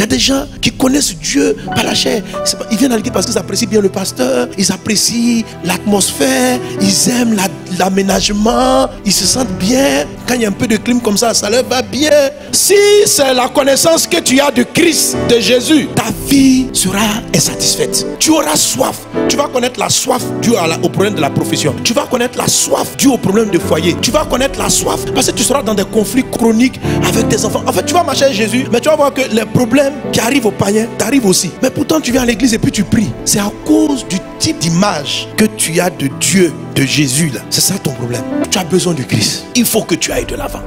y a des gens qui connaissent Dieu par la chair. Ils viennent à l'église parce qu'ils apprécient bien le pasteur, ils apprécient l'atmosphère, ils aiment l'aménagement, ils se sentent bien. Quand il y a un peu de clim comme ça leur va bien. Si c'est la connaissance que tu as de Christ, de Jésus, ta vie sera insatisfaite. Tu auras soif. Tu vas connaître la soif due au problème de la profession. Tu vas connaître la soif due au problème de foyer. Tu vas connaître la soif parce que tu seras dans des conflits chroniques avec tes enfants. En fait, tu vas marcher avec Jésus, mais tu vas voir que les problèmes qui arrivent aux païens t'arrivent aussi. Mais pourtant, tu viens à l'église et puis tu pries. C'est à cause du type d'image que tu as de Dieu, de Jésus là. C'est ça ton problème. Tu as besoin du Christ. Il faut que tu ailles de l'avant.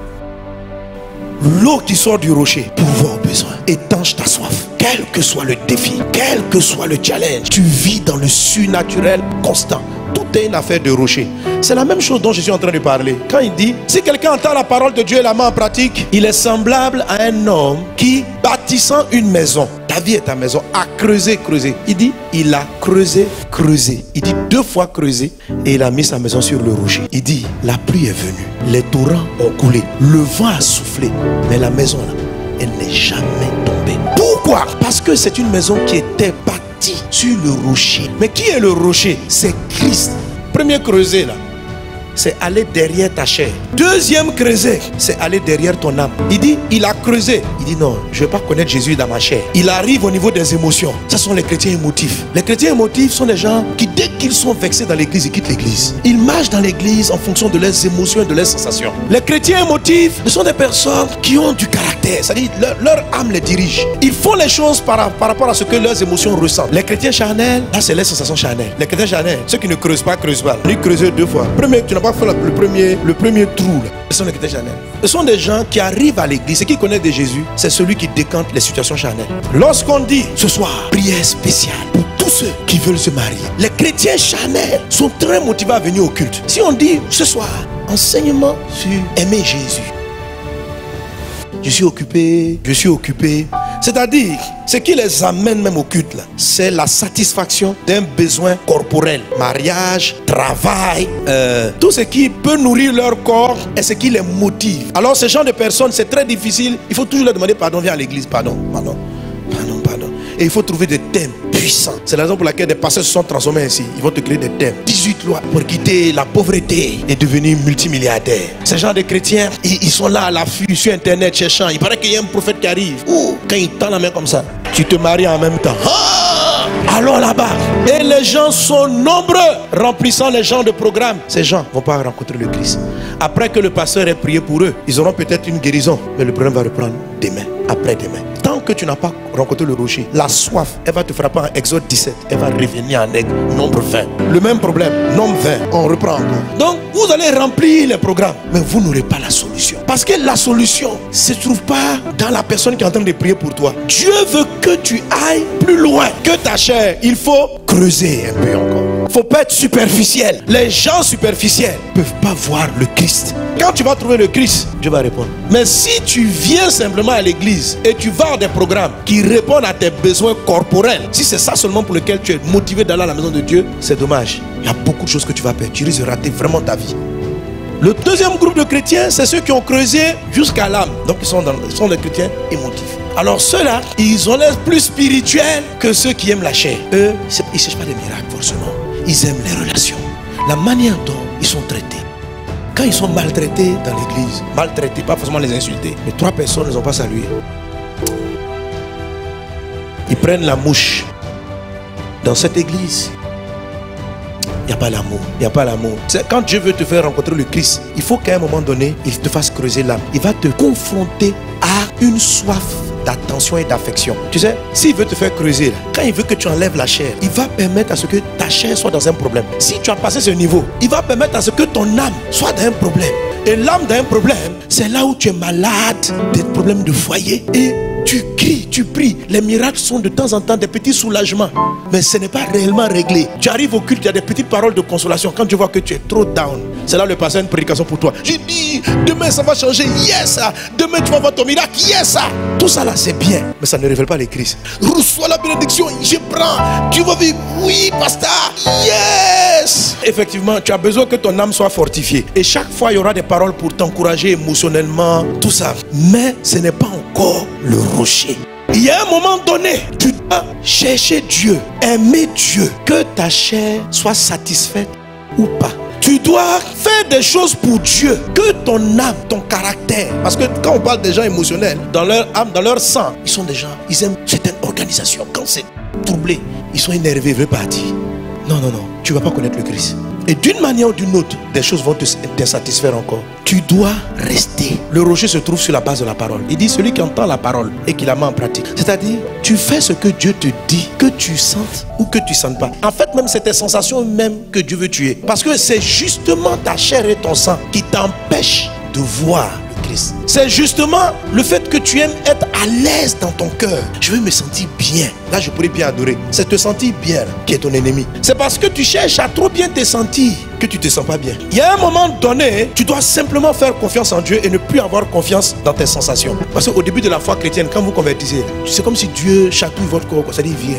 L'eau qui sort du rocher pour voir au besoin étanche ta soif. Quel que soit le défi, quel que soit le challenge, tu vis dans le surnaturel constant. Tout est une affaire de rocher. C'est la même chose dont je suis en train de parler. Quand il dit, si quelqu'un entend la parole de Dieu et la met en pratique, il est semblable à un homme qui, bâtissant une maison, ta vie est ta maison, a creusé. Il dit, il a creusé. Il dit 2 fois creusé et il a mis sa maison sur le rocher. Il dit, la pluie est venue, les torrents ont coulé, le vent a soufflé, mais la maison là, elle n'est jamais tombée. Pourquoi? Parce que c'est une maison qui était bâtie sur le rocher. Mais qui est le rocher? C'est Christ. Premier creuset là, c'est aller derrière ta chair. Deuxième creuset, c'est aller derrière ton âme. Il dit, il a creusé. Il dit non, je ne vais pas connaître Jésus dans ma chair. Il arrive au niveau des émotions. Ce sont les chrétiens émotifs. Les chrétiens émotifs sont des gens qui, dès qu'ils sont vexés dans l'église, ils quittent l'église. Ils marchent dans l'église en fonction de leurs émotions et de leurs sensations. Les chrétiens émotifs, ce sont des personnes qui ont du caractère. C'est-à-dire, leur âme les dirige. Ils font les choses par rapport à ce que leurs émotions ressentent. Les chrétiens charnels, là c'est les sensations charnelles. Les chrétiens charnels, ceux qui ne creusent pas. Ils creusent 2 fois. Premier, tu n'as pas fait le premier trou là. Ce sont les chrétiens charnels. Ce sont des gens qui arrivent à l'église. Ceux qui connaissent de Jésus, c'est celui qui décante les situations charnelles. Lorsqu'on dit ce soir, prière spéciale pour tous ceux qui veulent se marier, les chrétiens charnels sont très motivés à venir au culte. Si on dit ce soir, enseignement sur aimer Jésus, je suis occupé. C'est-à-dire, ce qui les amène même au culte, c'est la satisfaction d'un besoin corporel. Mariage, travail, tout ce qui peut nourrir leur corps et ce qui les motive. Alors, ce genre de personnes, c'est très difficile. Il faut toujours leur demander pardon, viens à l'église, pardon. Et il faut trouver des thèmes puissants. C'est la raison pour laquelle des pasteurs se sont transformés ainsi. Ils vont te créer des thèmes. 18 lois pour quitter la pauvreté et devenir multimilliardaire. Ces gens de chrétiens, ils sont là à l'affût sur internet cherchant. Il paraît qu'il y a un prophète qui arrive. Quand il tend la main comme ça, tu te maries en même temps. Alors là-bas, et les gens sont nombreux, remplissant les gens de programme. Ces gens ne vont pas rencontrer le Christ. Après que le pasteur ait prié pour eux, ils auront peut-être une guérison. Mais le problème va reprendre demain, après-demain. Tant que tu n'as pas rencontré le rocher, la soif, elle va te frapper en Exode 17. Elle va revenir en aigle, nombre 20. Le même problème, nombre 20. On reprend encore. Donc, vous allez remplir les programmes, mais vous n'aurez pas la solution. Parce que la solution ne se trouve pas dans la personne qui est en train de prier pour toi. Dieu veut que tu ailles plus loin que ta chair. Il faut creuser un peu encore. Il ne faut pas être superficiel. Les gens superficiels ne peuvent pas voir le Christ. Quand tu vas trouver le Christ, Dieu va répondre. Mais si tu viens simplement à l'église et tu vas à des programmes qui répondent à tes besoins corporels, si c'est ça seulement pour lequel tu es motivé d'aller à la maison de Dieu, c'est dommage. Il y a beaucoup de choses que tu vas perdre. Tu risques de rater vraiment ta vie. Le deuxième groupe de chrétiens, c'est ceux qui ont creusé jusqu'à l'âme. Donc ils sont des chrétiens émotifs. Alors ceux-là, ils ont l'air plus spirituels que ceux qui aiment la chair. Eux, ils ne cherchent pas des miracles forcément. Ils aiment les relations. La manière dont ils sont traités. Quand ils sont maltraités dans l'église, maltraités, pas forcément les insulter, mais 3 personnes ne les ont pas salués. Ils prennent la mouche. Dans cette église, il n'y a pas l'amour. Il n'y a pas l'amour. Quand Dieu veut te faire rencontrer le Christ, il faut qu'à un moment donné, il te fasse creuser l'âme. Il va te confronter à une soif d'attention et d'affection. Tu sais, s'il veut te faire creuser, là, quand il veut que tu enlèves la chair, il va permettre à ce que ta chair soit dans un problème. Si tu as passé ce niveau, il va permettre à ce que ton âme soit dans un problème. Et l'âme dans un problème, c'est là où tu es malade, des problèmes de foyer. Et tu cries, tu pries. Les miracles sont de temps en temps des petits soulagements. Mais ce n'est pas réellement réglé. Tu arrives au culte, il y a des petites paroles de consolation. Quand tu vois que tu es trop down, c'est là le pasteur a une prédication pour toi. Je dis, demain ça va changer. Yes! Demain tu vas voir ton miracle. Yes! Tout ça là c'est bien. Mais ça ne révèle pas les Christ. Reçois la bénédiction. Je prends. Tu vas vivre. Oui, pasteur. Yes! Effectivement, tu as besoin que ton âme soit fortifiée. Et chaque fois, il y aura des paroles pour t'encourager émotionnellement. Tout ça. Mais ce n'est pas encore le rocher. Il y a un moment donné, tu dois chercher Dieu, aimer Dieu, que ta chair soit satisfaite ou pas. Tu dois faire des choses pour Dieu, que ton âme, ton caractère. Parce que quand on parle des gens émotionnels, dans leur âme, dans leur sang, ils sont des gens, ils aiment certaines organisations. Quand c'est troublé, ils sont énervés, ils veulent partir. Non, non, non, tu ne vas pas connaître le Christ. Et d'une manière ou d'une autre, des choses vont te satisfaire encore. Tu dois rester. Le rocher se trouve sur la base de la parole. Il dit celui qui entend la parole et qui la met en pratique. C'est-à-dire, tu fais ce que Dieu te dit, que tu sentes ou que tu ne sentes pas. En fait, même c'est tes sensations même que Dieu veut tuer. Parce que c'est justement ta chair et ton sang qui t'empêchent de voir le Christ. C'est justement le fait que tu aimes être à l'aise dans ton cœur. Je veux me sentir bien. Là, je pourrais bien adorer. C'est te sentir bien qui est ton ennemi. C'est parce que tu cherches à trop bien te sentir que tu ne te sens pas bien. Il y a un moment donné, tu dois simplement faire confiance en Dieu et ne plus avoir confiance dans tes sensations. Parce qu'au début de la foi chrétienne, quand vous convertissez, c'est comme si Dieu chatouille votre corps. Ça dit, viens.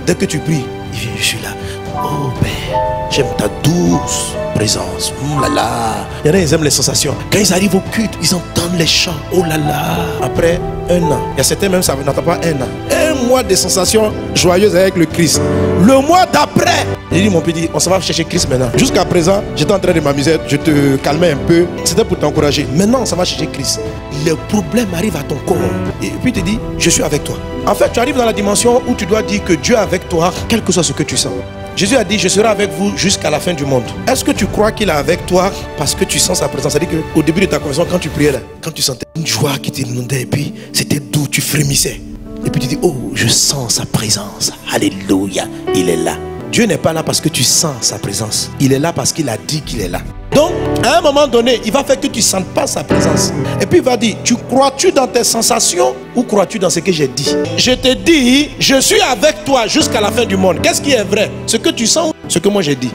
Dès que tu pries, il vient, je suis là. Oh Père, j'aime ta douce présence. Là là. Il y en a, ils aiment les sensations. Quand ils arrivent au culte, ils entendent les chants. Oh là là. Après un an, il y a certains même, ça n'attend pas un an. Un mois de sensations joyeuses avec le Christ. Le mois d'après, j'ai dit, mon petit, on s'en va chercher Christ maintenant. Jusqu'à présent, j'étais en train de m'amuser, je te calmais un peu. C'était pour t'encourager. Maintenant, on s'en va chercher Christ. Le problème arrive à ton corps. Et puis il te dit, je suis avec toi. En fait, tu arrives dans la dimension où tu dois dire que Dieu est avec toi, quel que soit ce que tu sens. Jésus a dit, je serai avec vous jusqu'à la fin du monde. Est-ce que tu crois qu'il est avec toi parce que tu sens sa présence? C'est-à-dire qu'au début de ta conversion, quand tu priais là, quand tu sentais une joie qui t'inondait et puis c'était doux, tu frémissais. Et puis tu dis, oh, je sens sa présence. Alléluia, il est là. Dieu n'est pas là parce que tu sens sa présence. Il est là parce qu'il a dit qu'il est là. Donc, à un moment donné, il va faire que tu ne sentes pas sa présence. Et puis il va dire, crois-tu dans tes sensations ou crois-tu dans ce que j'ai dit? Je te dis, je suis avec toi jusqu'à la fin du monde. Qu'est-ce qui est vrai? Ce que tu sens ou ce que moi j'ai dit?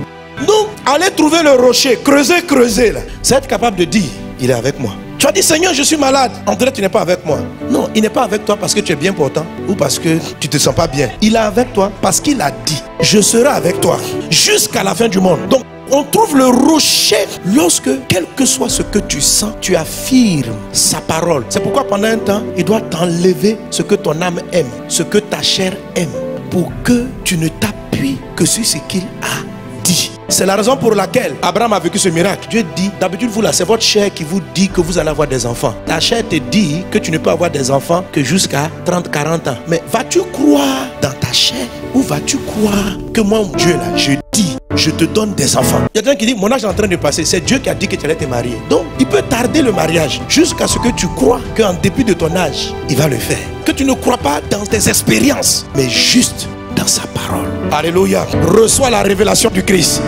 Donc, allez trouver le rocher, creuser là. C'est être capable de dire, il est avec moi. Tu as dit, Seigneur, je suis malade. En vrai, tu n'es pas avec moi. Non, il n'est pas avec toi parce que tu es bien portant ou parce que tu ne te sens pas bien. Il est avec toi parce qu'il a dit, je serai avec toi jusqu'à la fin du monde. Donc, on trouve le rocher lorsque, quel que soit ce que tu sens, tu affirmes sa parole. C'est pourquoi pendant un temps, il doit t'enlever ce que ton âme aime, ce que ta chair aime, pour que tu ne t'appuies que sur ce qu'il a dit. C'est la raison pour laquelle Abraham a vécu ce miracle. Dieu dit, d'habitude vous là, c'est votre chair qui vous dit que vous allez avoir des enfants. Ta chair te dit que tu ne peux avoir des enfants que jusqu'à 30-40 ans. Mais vas-tu croire dans ta chair ou vas-tu croire que moi, Dieu là, je dis, je te donne des enfants? Il y a quelqu'un qui dit, mon âge est en train de passer. C'est Dieu qui a dit que tu allais te marier. Donc, il peut tarder le mariage jusqu'à ce que tu crois qu'en dépit de ton âge, il va le faire. Que tu ne crois pas dans tes expériences, mais juste dans sa parole. Alléluia. Reçois la révélation du Christ.